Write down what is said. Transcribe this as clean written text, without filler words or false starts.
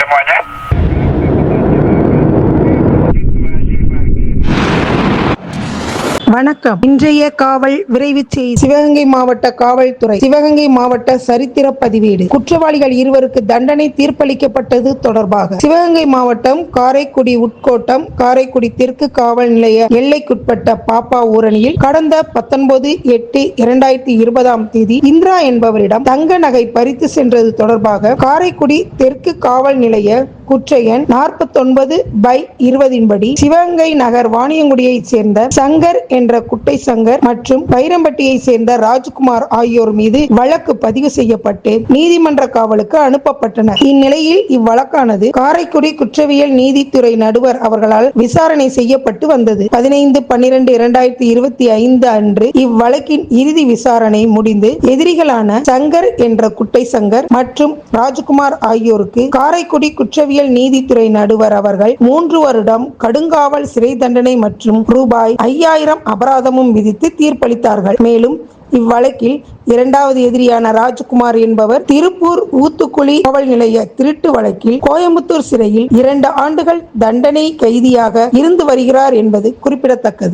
semuanya. வணக்கம். இன்றைய காவல் விரைவு செய்தி. சிவகங்கை மாவட்ட காவல்துறை சிவகங்கை மாவட்ட சரித்திர பதிவேடு. குற்றவாளிகள் இருவருக்கு தண்டனை தீர்ப்பளிக்கப்பட்டது தொடர்பாக சிவகங்கை மாவட்டம் காரைக்குடி உட்கோட்டம் காரைக்குடி தெற்கு காவல் நிலைய எல்லைக்குட்பட்ட பாப்பா ஊரணியில் கடந்த 19/8/2020 இந்திரா என்பவரிடம் தங்க நகை பறித்து சென்றது தொடர்பாக காரைக்குடி தெற்கு காவல் நிலைய குற்ற எண் 49/20 படி சிவகங்கை நகர் வாணியங்குடியைச் சேர்ந்த சங்கர் என்ற குட்டை சங்கர் மற்றும் பைரம்பட்டியை சேர்ந்த ராஜ்குமார் ஆகியோர் மீது வழக்கு பதிவு செய்யப்பட்டு நீதிமன்ற காவலுக்கு அனுப்பப்பட்டனர். இந்நிலையில் இவ்வழக்கானது காரைக்குடி குற்றவியல் நீதித்துறை நடுவர் அவர்களால் விசாரணை செய்யப்பட்டு வந்தது. 15/12/2025 அன்று இவ்வழக்கின் இறுதி விசாரணை முடிந்து எதிரிகளான சங்கர் என்ற குட்டை சங்கர் மற்றும் ராஜ்குமார் ஆகியோருக்கு காரைக்குடி குற்றவியல் நீதித்துறை நடுவர் அவர்கள் 3 வருடம் கடுங்காவல் சிறை தண்டனை மற்றும் ரூபாய் 5000 அபராதமும் விதித்து தீர்ப்பளித்தார்கள். மேலும் இவ்வழக்கில் இரண்டாவது எதிரியான ராஜ்குமார் என்பவர் திருப்பூர் ஊத்துக்குளி காவல் நிலைய திருட்டு வழக்கில் கோயம்புத்தூர் சிறையில் 2 ஆண்டுகள் தண்டனை கைதியாக இருந்து வருகிறார் என்பது குறிப்பிடத்தக்கது.